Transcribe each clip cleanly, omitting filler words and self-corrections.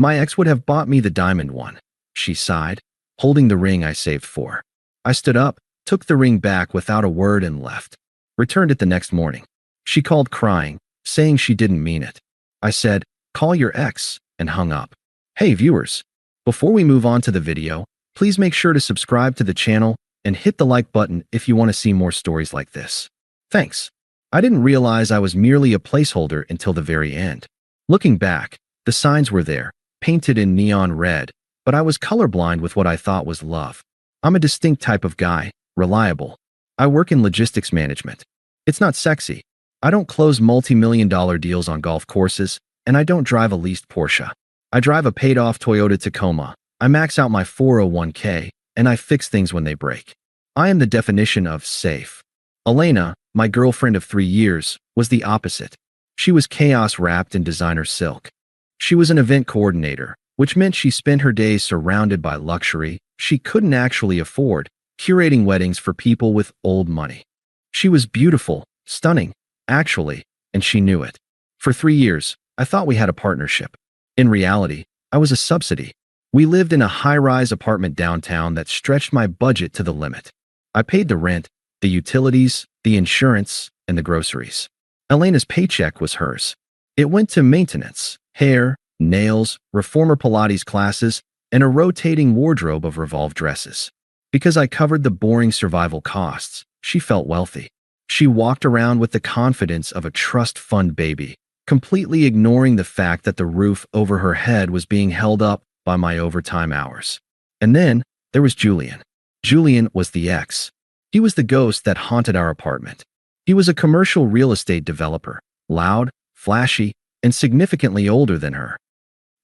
My ex would have bought me the diamond one, she sighed, holding the ring I saved for. I stood up, took the ring back without a word and left. Returned it the next morning. She called crying, saying she didn't mean it. I said, "Call your ex," and hung up. Hey viewers, before we move on to the video, please make sure to subscribe to the channel and hit the like button if you want to see more stories like this. Thanks. I didn't realize I was merely a placeholder until the very end. Looking back, the signs were there, painted in neon red, but I was colorblind with what I thought was love. I'm a distinct type of guy, reliable. I work in logistics management. It's not sexy. I don't close multi-million-dollar deals on golf courses, and I don't drive a leased Porsche. I drive a paid-off Toyota Tacoma. I max out my 401k, and I fix things when they break. I am the definition of safe. Elena, my girlfriend of 3 years, was the opposite. She was chaos wrapped in designer silk. She was an event coordinator, which meant she spent her days surrounded by luxury she couldn't actually afford, curating weddings for people with old money. She was beautiful, stunning, actually, and she knew it. For 3 years, I thought we had a partnership. In reality, I was a subsidy. We lived in a high-rise apartment downtown that stretched my budget to the limit. I paid the rent, the utilities, the insurance, and the groceries. Elena's paycheck was hers. It went to maintenance, hair, nails, reformer Pilates classes, and a rotating wardrobe of Revolve dresses. Because I covered the boring survival costs, she felt wealthy. She walked around with the confidence of a trust fund baby, completely ignoring the fact that the roof over her head was being held up by my overtime hours. And then there was Julian. Julian was the ex. He was the ghost that haunted our apartment. He was a commercial real estate developer, loud, flashy, and significantly older than her.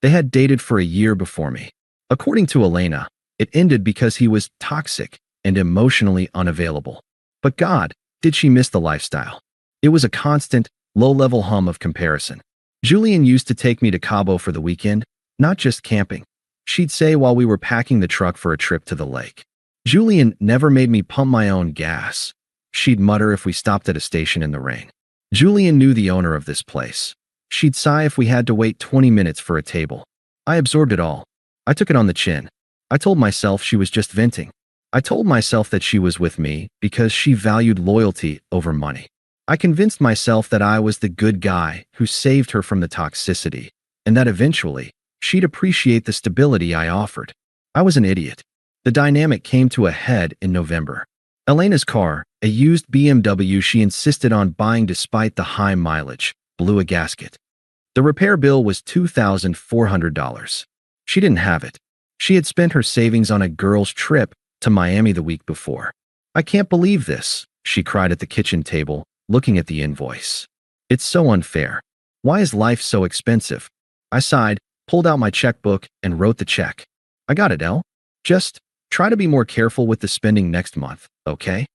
They had dated for a year before me. According to Elena, it ended because he was toxic and emotionally unavailable. But God, did she miss the lifestyle. It was a constant, low-level hum of comparison. Julian used to take me to Cabo for the weekend, not just camping. She'd say while we were packing the truck for a trip to the lake. Julian never made me pump my own gas. She'd mutter if we stopped at a station in the rain. Julian knew the owner of this place. She'd sigh if we had to wait 20 minutes for a table. I absorbed it all. I took it on the chin. I told myself she was just venting. I told myself that she was with me because she valued loyalty over money. I convinced myself that I was the good guy who saved her from the toxicity, and that eventually, she'd appreciate the stability I offered. I was an idiot. The dynamic came to a head in November. Elena's car, a used BMW she insisted on buying despite the high mileage, blew a gasket. The repair bill was $2,400. She didn't have it. She had spent her savings on a girl's trip to Miami the week before. "I can't believe this," she cried at the kitchen table, looking at the invoice. "It's so unfair. Why is life so expensive?" I sighed, pulled out my checkbook, and wrote the check. "I got it, Elle. Just try to be more careful with the spending next month, okay?"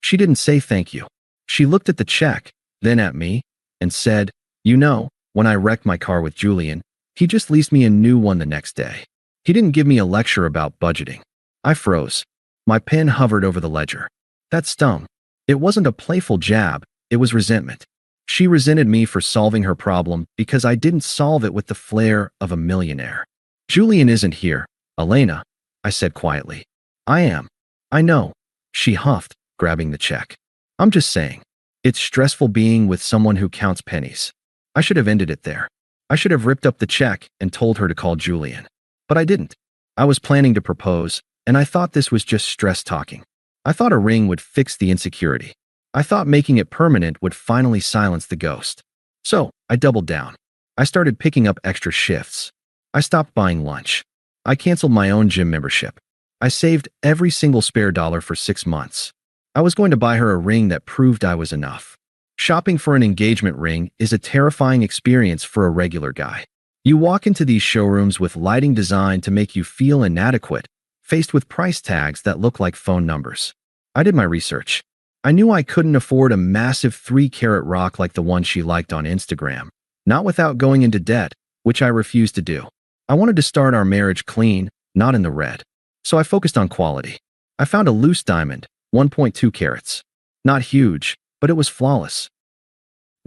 She didn't say thank you. She looked at the check, then at me, and said, "You know, when I wrecked my car with Julian, he just leased me a new one the next day. He didn't give me a lecture about budgeting." I froze. My pen hovered over the ledger. That stung. It wasn't a playful jab, it was resentment. She resented me for solving her problem because I didn't solve it with the flair of a millionaire. "Julian isn't here, Elena," I said quietly. "I am. I know," she huffed, grabbing the check. "I'm just saying. It's stressful being with someone who counts pennies." I should have ended it there. I should have ripped up the check and told her to call Julian. But I didn't. I was planning to propose, and I thought this was just stress talking. I thought a ring would fix the insecurity. I thought making it permanent would finally silence the ghost. So, I doubled down. I started picking up extra shifts. I stopped buying lunch. I canceled my own gym membership. I saved every single spare dollar for 6 months. I was going to buy her a ring that proved I was enough. Shopping for an engagement ring is a terrifying experience for a regular guy. You walk into these showrooms with lighting designed to make you feel inadequate, faced with price tags that look like phone numbers. I did my research. I knew I couldn't afford a massive 3-carat rock like the one she liked on Instagram, not without going into debt, which I refused to do. I wanted to start our marriage clean, not in the red. So I focused on quality. I found a loose diamond, 1.2 carats. Not huge, but it was flawless.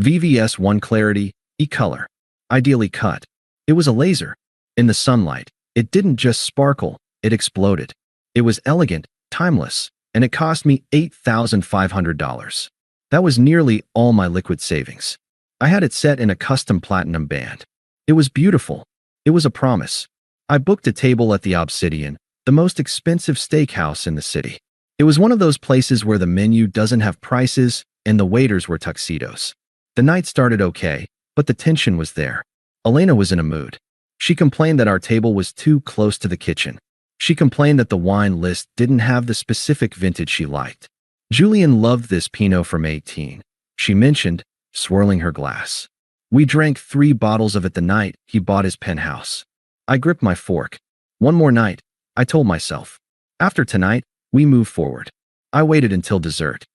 VVS 1 clarity, E color. Ideally cut. It was a laser. In the sunlight, it didn't just sparkle, it exploded. It was elegant, timeless, and it cost me $8,500. That was nearly all my liquid savings. I had it set in a custom platinum band. It was beautiful. It was a promise. I booked a table at the Obsidian, the most expensive steakhouse in the city. It was one of those places where the menu doesn't have prices and the waiters wear tuxedos. The night started okay, but the tension was there. Elena was in a mood. She complained that our table was too close to the kitchen. She complained that the wine list didn't have the specific vintage she liked. Julian loved this Pinot from 18, she mentioned, swirling her glass. We drank 3 bottles of it the night he bought his penthouse. I gripped my fork. One more night, I told myself. After tonight, we move forward. I waited until dessert.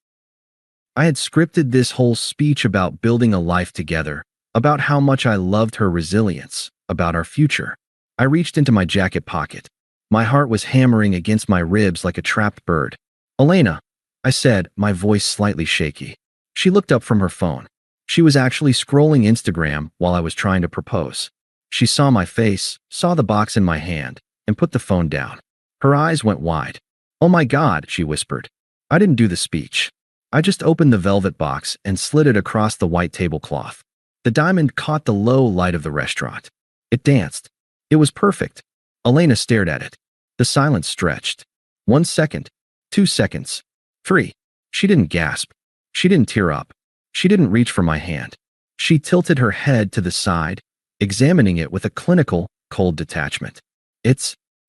I had scripted this whole speech about building a life together, about how much I loved her resilience, about our future. I reached into my jacket pocket. My heart was hammering against my ribs like a trapped bird. Elena, I said, my voice slightly shaky. She looked up from her phone. She was actually scrolling Instagram while I was trying to propose. She saw my face, saw the box in my hand, and put the phone down. Her eyes went wide. "Oh my God," she whispered. I didn't do the speech. I just opened the velvet box and slid it across the white tablecloth. The diamond caught the low light of the restaurant. It danced. It was perfect. Elena stared at it. The silence stretched. 1 second. 2 seconds. 3. She didn't gasp. She didn't tear up. She didn't reach for my hand. She tilted her head to the side, examining it with a clinical, cold detachment.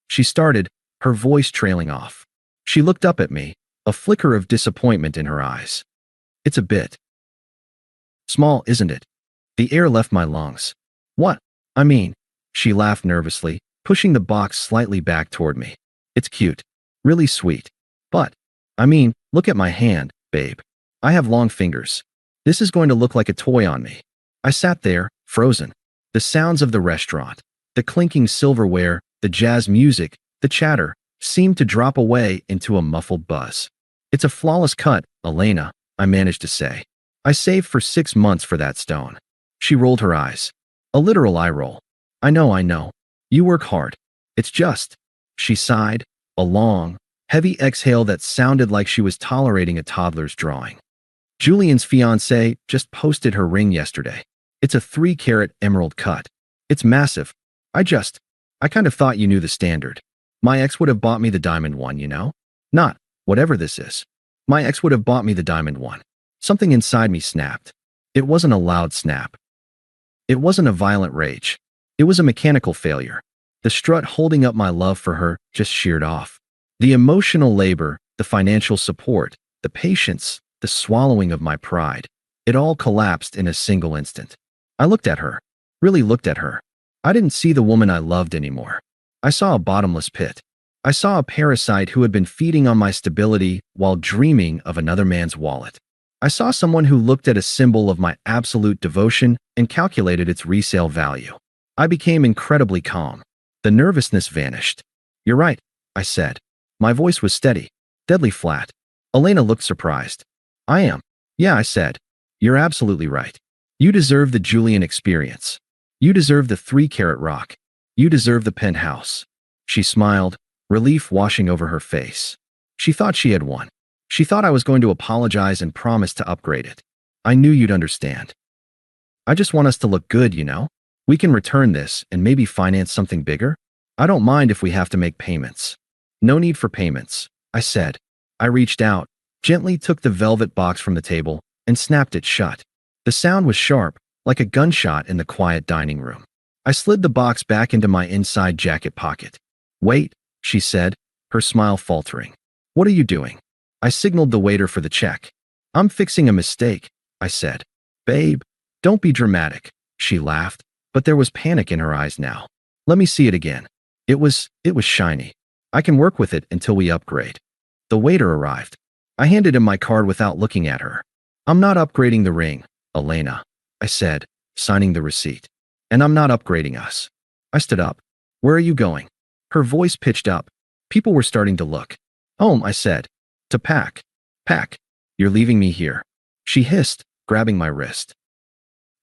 She started, her voice trailing off. She looked up at me, a flicker of disappointment in her eyes. "It's a bit small, isn't it?" The air left my lungs. "What? I mean," she laughed nervously, pushing the box slightly back toward me. "It's cute. Really sweet. But, I mean, look at my hand, babe. I have long fingers. This is going to look like a toy on me." I sat there, frozen. The sounds of the restaurant, the clinking silverware, the jazz music, the chatter, seemed to drop away into a muffled buzz. "It's a flawless cut, Elena," I managed to say. "I saved for 6 months for that stone." She rolled her eyes. A literal eye roll. I know. You work hard. It's just," she sighed, a long, heavy exhale that sounded like she was tolerating a toddler's drawing. "Julian's fiancée just posted her ring yesterday. It's a 3-carat emerald cut. It's massive. I kind of thought you knew the standard. My ex would have bought me the diamond one, you know? Not whatever this is. My ex would have bought me the diamond one." Something inside me snapped. It wasn't a loud snap. It wasn't a violent rage. It was a mechanical failure. The strut holding up my love for her just sheared off. The emotional labor, the financial support, the patience, the swallowing of my pride, it all collapsed in a single instant. I looked at her, really looked at her. I didn't see the woman I loved anymore. I saw a bottomless pit. I saw a parasite who had been feeding on my stability while dreaming of another man's wallet. I saw someone who looked at a symbol of my absolute devotion and calculated its resale value. I became incredibly calm. The nervousness vanished. "You're right," I said. My voice was steady, deadly flat. Elena looked surprised. "I am." "Yeah," I said. "You're absolutely right. You deserve the Julian experience. You deserve the 3-carat rock. You deserve the penthouse." She smiled, relief washing over her face. She thought she had won. She thought I was going to apologize and promise to upgrade it. "I knew you'd understand. I just want us to look good, you know? We can return this and maybe finance something bigger. I don't mind if we have to make payments." "No need for payments," I said. I reached out, gently took the velvet box from the table, and snapped it shut. The sound was sharp, like a gunshot in the quiet dining room. I slid the box back into my inside jacket pocket. "Wait," she said, her smile faltering. "What are you doing?" I signaled the waiter for the check. "I'm fixing a mistake," I said. "Babe, don't be dramatic," she laughed, but there was panic in her eyes now. "Let me see it again. It was shiny. I can work with it until we upgrade." The waiter arrived. I handed him my card without looking at her. "I'm not upgrading the ring, Elena," I said, signing the receipt. "And I'm not upgrading us." I stood up. "Where are you going?" Her voice pitched up. People were starting to look. "Home," I said. "To pack." "Pack? You're leaving me here?" She hissed, grabbing my wrist.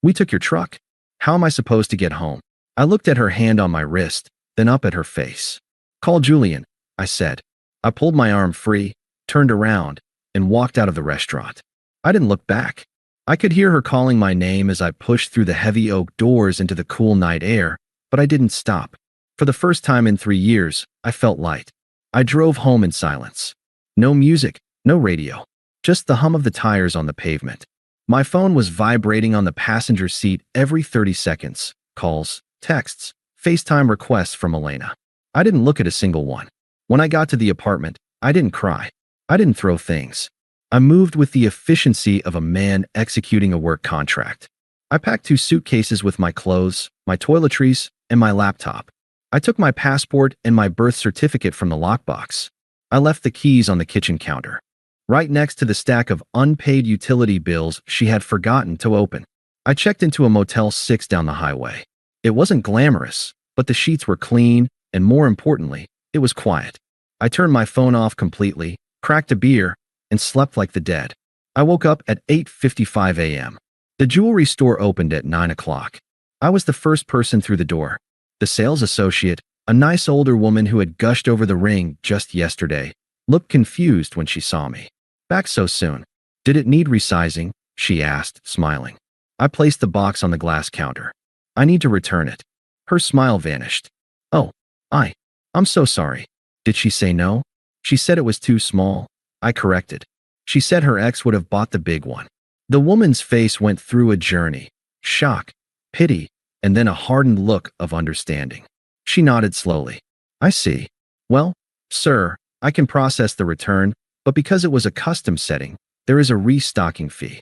"We took your truck. How am I supposed to get home?" I looked at her hand on my wrist, then up at her face. Call Julian, I said. I pulled my arm free, turned around, and walked out of the restaurant. I didn't look back. I could hear her calling my name as I pushed through the heavy oak doors into the cool night air, but I didn't stop. For the first time in 3 years, I felt light. I drove home in silence. No music, no radio, just the hum of the tires on the pavement. My phone was vibrating on the passenger seat every 30 seconds. Calls, texts, FaceTime requests from Elena. I didn't look at a single one. When I got to the apartment, I didn't cry. I didn't throw things. I moved with the efficiency of a man executing a work contract. I packed 2 suitcases with my clothes, my toiletries, and my laptop. I took my passport and my birth certificate from the lockbox. I left the keys on the kitchen counter, right next to the stack of unpaid utility bills she had forgotten to open. I checked into a Motel 6 down the highway. It wasn't glamorous, but the sheets were clean, and more importantly, it was quiet. I turned my phone off completely, cracked a beer, and slept like the dead. I woke up at 8:55 a.m. The jewelry store opened at 9 o'clock. I was the first person through the door. The sales associate, a nice older woman who had gushed over the ring just yesterday, looked confused when she saw me. Back so soon. Did it need resizing? She asked, smiling. I placed the box on the glass counter. I need to return it. Her smile vanished. Oh, I'm so sorry. Did she say no? She said it was too small. I corrected. She said her ex would have bought the big one. The woman's face went through a journey, shock, pity, and then a hardened look of understanding. She nodded slowly. I see. Well, sir, I can process the return, but because it was a custom setting, there is a restocking fee.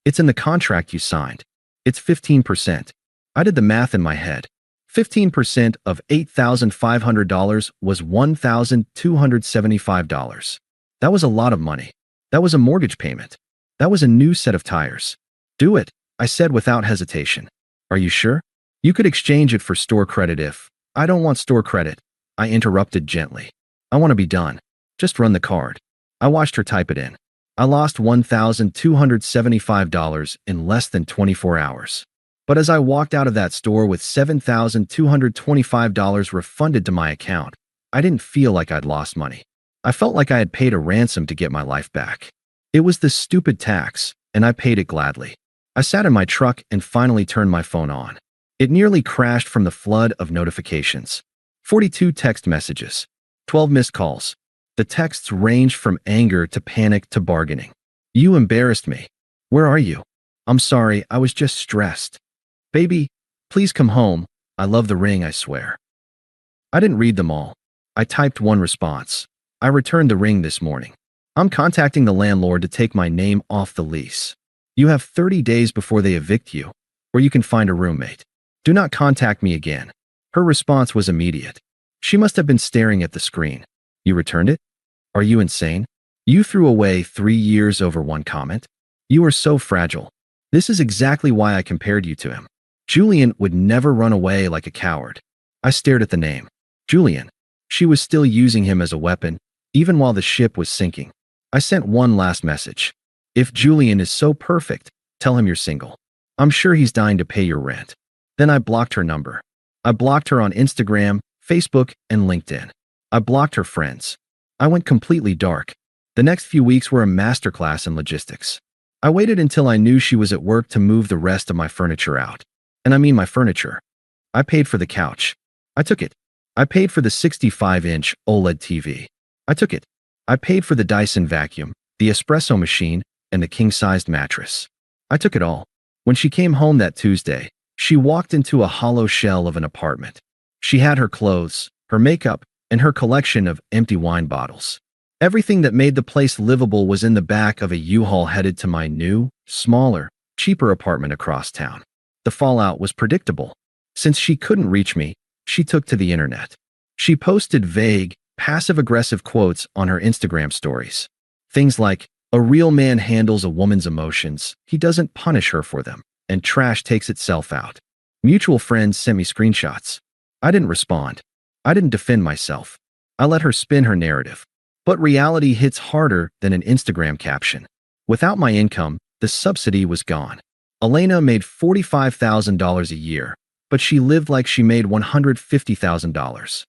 It's in the contract you signed. It's 15%. I did the math in my head. 15% of $8,500 was $1,275. That was a lot of money. That was a mortgage payment. That was a new set of tires. Do it, I said without hesitation. Are you sure? You could exchange it for store credit if… I don't want store credit, I interrupted gently. I want to be done. Just run the card. I watched her type it in. I lost $1,275 in less than 24 hours. But as I walked out of that store with $7,225 refunded to my account, I didn't feel like I'd lost money. I felt like I had paid a ransom to get my life back. It was the stupid tax, and I paid it gladly. I sat in my truck and finally turned my phone on. It nearly crashed from the flood of notifications. 42 text messages, 12 missed calls. The texts ranged from anger to panic to bargaining. You embarrassed me. Where are you? I'm sorry, I was just stressed. Baby, please come home. I love the ring, I swear. I didn't read them all. I typed one response. I returned the ring this morning. I'm contacting the landlord to take my name off the lease. You have 30 days before they evict you, or you can find a roommate. Do not contact me again. Her response was immediate. She must have been staring at the screen. You returned it? Are you insane? You threw away 3 years over one comment? You are so fragile. This is exactly why I compared you to him. Julian would never run away like a coward. I stared at the name. Julian. She was still using him as a weapon, even while the ship was sinking. I sent one last message. If Julian is so perfect, tell him you're single. I'm sure he's dying to pay your rent. Then I blocked her number. I blocked her on Instagram, Facebook, and LinkedIn. I blocked her friends. I went completely dark. The next few weeks were a masterclass in logistics. I waited until I knew she was at work to move the rest of my furniture out. And I mean my furniture. I paid for the couch. I took it. I paid for the 65-inch OLED TV. I took it. I paid for the Dyson vacuum, the espresso machine, and the king-sized mattress. I took it all. When she came home that Tuesday, she walked into a hollow shell of an apartment. She had her clothes, her makeup, and her collection of empty wine bottles. Everything that made the place livable was in the back of a U-Haul headed to my new, smaller, cheaper apartment across town. The fallout was predictable. Since she couldn't reach me, she took to the internet. She posted vague, passive-aggressive quotes on her Instagram stories. Things like, "A real man handles a woman's emotions. He doesn't punish her for them, and trash takes itself out." Mutual friends sent me screenshots. I didn't respond. I didn't defend myself. I let her spin her narrative. But reality hits harder than an Instagram caption. Without my income, the subsidy was gone. Elena made $45,000 a year, but she lived like she made $150,000.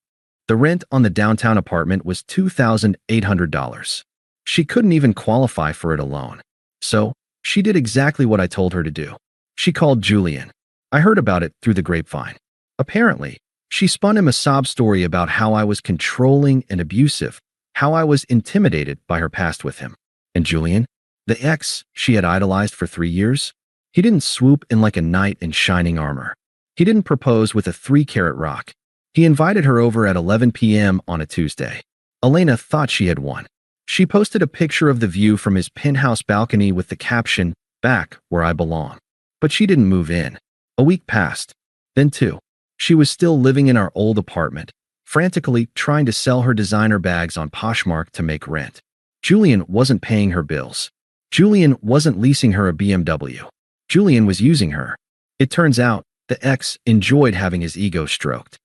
The rent on the downtown apartment was $2,800. She couldn't even qualify for it alone. So, she did exactly what I told her to do. She called Julian. I heard about it through the grapevine. Apparently, she spun him a sob story about how I was controlling and abusive, how I was intimidated by her past with him. And Julian, the ex she had idolized for 3 years, he didn't swoop in like a knight in shining armor. He didn't propose with a 3-carat rock. He invited her over at 11 p.m. on a Tuesday. Elena thought she had won. She posted a picture of the view from his penthouse balcony with the caption, "Back where I belong." But she didn't move in. A week passed. Then 2. She was still living in our old apartment, frantically trying to sell her designer bags on Poshmark to make rent. Julian wasn't paying her bills. Julian wasn't leasing her a BMW. Julian was using her. It turns out, the ex enjoyed having his ego stroked.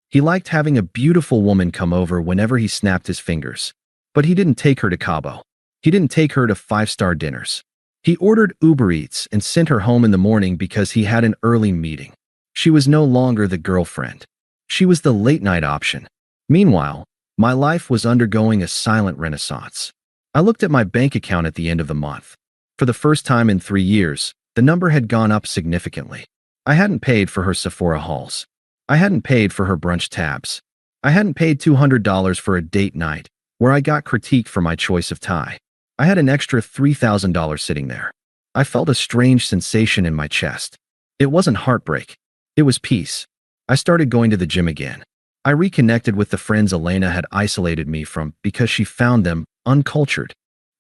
He liked having a beautiful woman come over whenever he snapped his fingers. But he didn't take her to Cabo. He didn't take her to 5-star dinners. He ordered Uber Eats and sent her home in the morning because he had an early meeting. She was no longer the girlfriend. She was the late-night option. Meanwhile, my life was undergoing a silent renaissance. I looked at my bank account at the end of the month. For the first time in 3 years, the number had gone up significantly. I hadn't paid for her Sephora hauls. I hadn't paid for her brunch tabs. I hadn't paid $200 for a date night, where I got critique for my choice of tie. I had an extra $3,000 sitting there. I felt a strange sensation in my chest. It wasn't heartbreak. It was peace. I started going to the gym again. I reconnected with the friends Elena had isolated me from because she found them uncultured.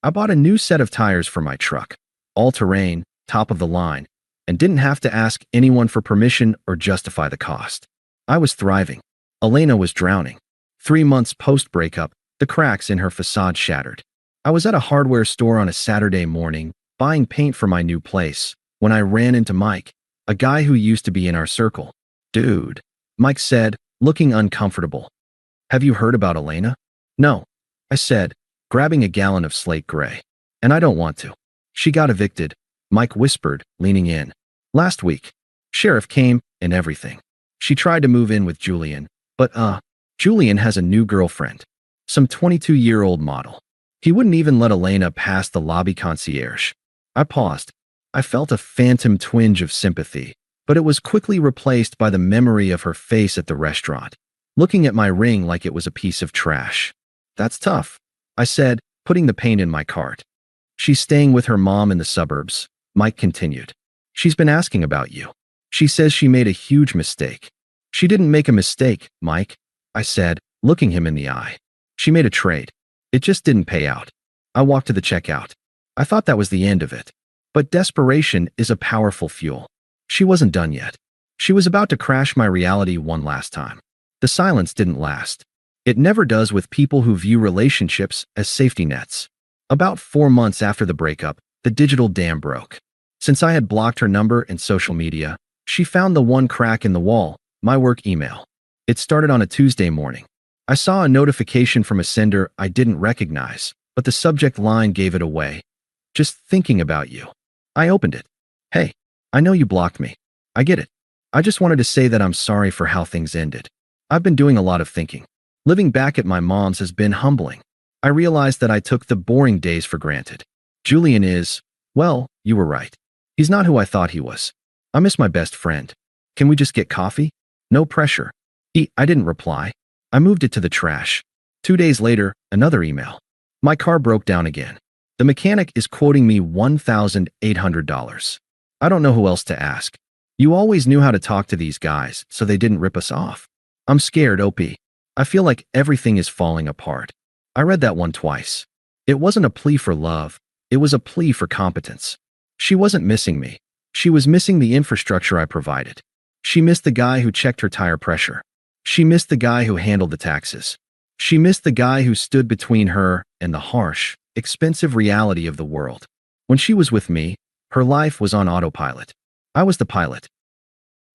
I bought a new set of tires for my truck, all-terrain, top of the line, and didn't have to ask anyone for permission or justify the cost. I was thriving. Elena was drowning. 3 months post-breakup, the cracks in her facade shattered. I was at a hardware store on a Saturday morning, buying paint for my new place, when I ran into Mike, a guy who used to be in our circle. "Dude," Mike said, looking uncomfortable. "Have you heard about Elena?" "No," I said, grabbing a gallon of slate gray. "And I don't want to." "She got evicted," Mike whispered, leaning in. "Last week. Sheriff came and everything. She tried to move in with Julian, but Julian has a new girlfriend. Some 22-year-old model. He wouldn't even let Elena pass the lobby concierge." I paused. I felt a phantom twinge of sympathy, but it was quickly replaced by the memory of her face at the restaurant, looking at my ring like it was a piece of trash. "That's tough," I said, putting the paint in my cart. "She's staying with her mom in the suburbs," Mike continued. "She's been asking about you. She says she made a huge mistake." "She didn't make a mistake, Mike," I said, looking him in the eye. "She made a trade. It just didn't pay out." I walked to the checkout. I thought that was the end of it. But desperation is a powerful fuel. She wasn't done yet. She was about to crash my reality one last time. The silence didn't last. It never does with people who view relationships as safety nets. About 4 months after the breakup, the digital dam broke. Since I had blocked her number and social media, she found the one crack in the wall, my work email. It started on a Tuesday morning. I saw a notification from a sender I didn't recognize, but the subject line gave it away. "Just thinking about you." I opened it. "Hey, I know you blocked me. I get it. I just wanted to say that I'm sorry for how things ended. I've been doing a lot of thinking. Living back at my mom's has been humbling. I realized that I took the boring days for granted. Julian is, well, you were right. He's not who I thought he was. I miss my best friend. Can we just get coffee? No pressure." I didn't reply. I moved it to the trash. 2 days later, another email. "My car broke down again. The mechanic is quoting me $1,800. I don't know who else to ask. You always knew how to talk to these guys, so they didn't rip us off. I'm scared, OP. I feel like everything is falling apart." I read that one twice. It wasn't a plea for love. It was a plea for competence. She wasn't missing me. She was missing the infrastructure I provided. She missed the guy who checked her tire pressure. She missed the guy who handled the taxes. She missed the guy who stood between her and the harsh, expensive reality of the world. When she was with me, her life was on autopilot. I was the pilot.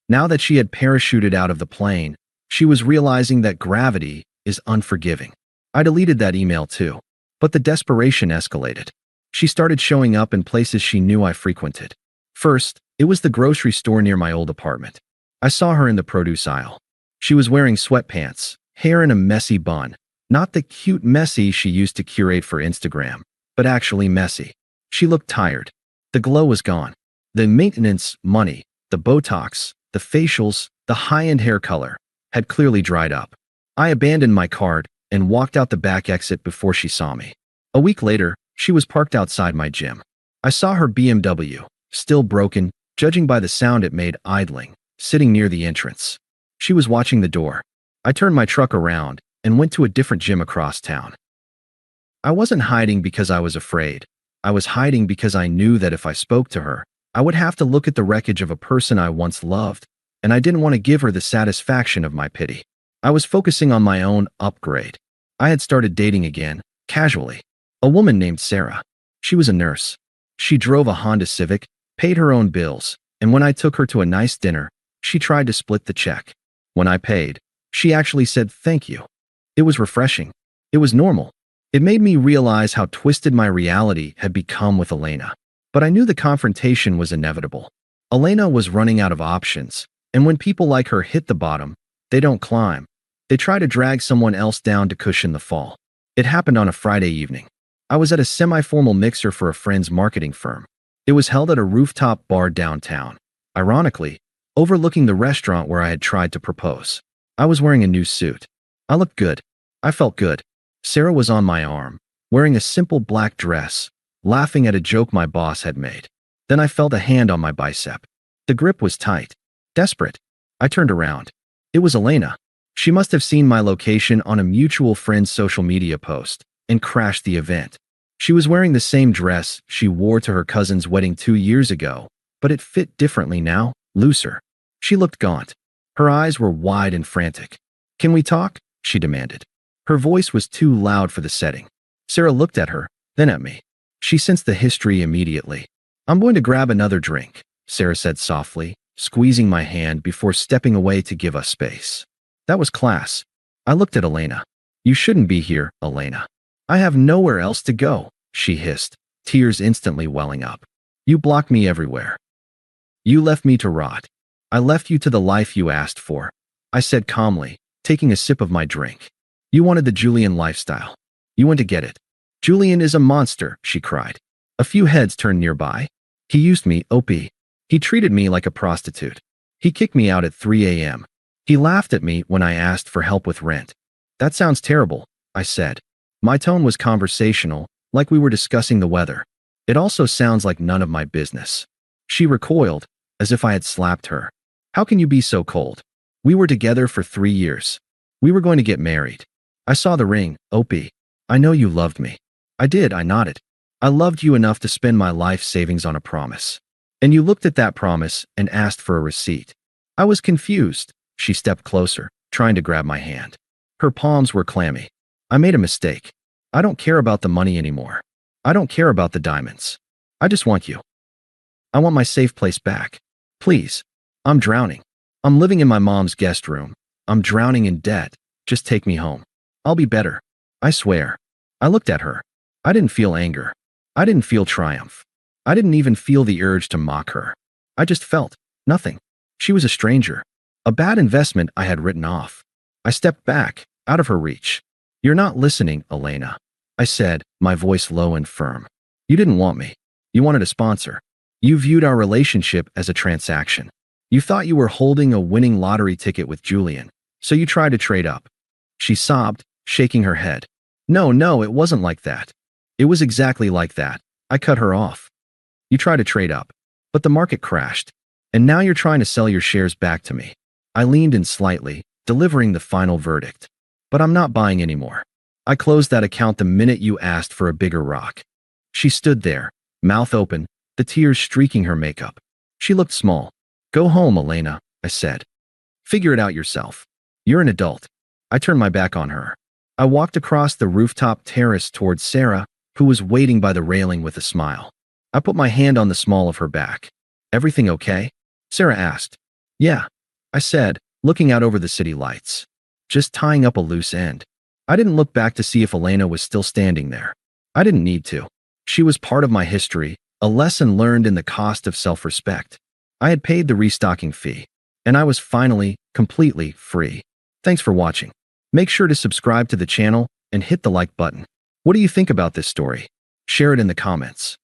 Now that she had parachuted out of the plane, she was realizing that gravity is unforgiving. I deleted that email too, but the desperation escalated. She started showing up in places she knew I frequented. First, it was the grocery store near my old apartment. I saw her in the produce aisle. She was wearing sweatpants, hair in a messy bun. Not the cute messy she used to curate for Instagram, but actually messy. She looked tired. The glow was gone. The maintenance money, the Botox, the facials, the high-end hair color had clearly dried up. I abandoned my cart and walked out the back exit before she saw me. A week later, she was parked outside my gym. I saw her BMW, still broken, judging by the sound it made idling, sitting near the entrance. She was watching the door. I turned my truck around and went to a different gym across town. I wasn't hiding because I was afraid. I was hiding because I knew that if I spoke to her, I would have to look at the wreckage of a person I once loved, and I didn't want to give her the satisfaction of my pity. I was focusing on my own upgrade. I had started dating again, casually. A woman named Sarah. She was a nurse. She drove a Honda Civic, paid her own bills, and when I took her to a nice dinner, she tried to split the check. When I paid, she actually said thank you. It was refreshing. It was normal. It made me realize how twisted my reality had become with Elena. But I knew the confrontation was inevitable. Elena was running out of options, and when people like her hit the bottom, they don't climb. They try to drag someone else down to cushion the fall. It happened on a Friday evening. I was at a semi-formal mixer for a friend's marketing firm. It was held at a rooftop bar downtown, ironically, overlooking the restaurant where I had tried to propose. I was wearing a new suit. I looked good. I felt good. Sarah was on my arm, wearing a simple black dress, laughing at a joke my boss had made. Then I felt a hand on my bicep. The grip was tight. Desperate. I turned around. It was Elena. She must have seen my location on a mutual friend's social media post and crashed the event. She was wearing the same dress she wore to her cousin's wedding 2 years ago, but it fit differently now, looser. She looked gaunt. Her eyes were wide and frantic. "Can we talk?" she demanded. Her voice was too loud for the setting. Sarah looked at her, then at me. She sensed the history immediately. "I'm going to grab another drink," Sarah said softly, squeezing my hand before stepping away to give us space. That was class. I looked at Elena. "You shouldn't be here, Elena." "I have nowhere else to go," she hissed, tears instantly welling up. "You blocked me everywhere. You left me to rot. I left you to the life you asked for," I said calmly, taking a sip of my drink. "You wanted the Julian lifestyle. You went to get it." "Julian is a monster," she cried. A few heads turned nearby. "He used me, OP. He treated me like a prostitute. He kicked me out at 3 a.m. He laughed at me when I asked for help with rent." "That sounds terrible," I said. My tone was conversational, like we were discussing the weather. "It also sounds like none of my business." She recoiled, as if I had slapped her. "How can you be so cold? We were together for 3 years. We were going to get married. I saw the ring, OP. I know you loved me." "I did," I nodded. "I loved you enough to spend my life savings on a promise. And you looked at that promise and asked for a receipt." I was confused. She stepped closer, trying to grab my hand. Her palms were clammy. "I made a mistake. I don't care about the money anymore. I don't care about the diamonds. I just want you. I want my safe place back. Please. I'm drowning. I'm living in my mom's guest room. I'm drowning in debt. Just take me home. I'll be better. I swear." I looked at her. I didn't feel anger. I didn't feel triumph. I didn't even feel the urge to mock her. I just felt nothing. She was a stranger. A bad investment I had written off. I stepped back, out of her reach. "You're not listening, Elena," I said, my voice low and firm. "You didn't want me. You wanted a sponsor. You viewed our relationship as a transaction. You thought you were holding a winning lottery ticket with Julian, so you tried to trade up." She sobbed, shaking her head. No, it wasn't like that. It was exactly like that." I cut her off. "You tried to trade up, but the market crashed, and now you're trying to sell your shares back to me." I leaned in slightly, delivering the final verdict. "But I'm not buying anymore. I closed that account the minute you asked for a bigger rock." She stood there, mouth open, the tears streaking her makeup. She looked small. "Go home, Elena," I said. "Figure it out yourself. You're an adult." I turned my back on her. I walked across the rooftop terrace towards Sarah, who was waiting by the railing with a smile. I put my hand on the small of her back. "Everything okay?" Sarah asked. "Yeah," I said, looking out over the city lights. "Just tying up a loose end." I didn't look back to see if Elena was still standing there. I didn't need to. She was part of my history, a lesson learned in the cost of self-respect. I had paid the restocking fee. and I was finally completely free. Thanks for watching. Make sure to subscribe to the channel and hit the like button. What do you think about this story? Share it in the comments.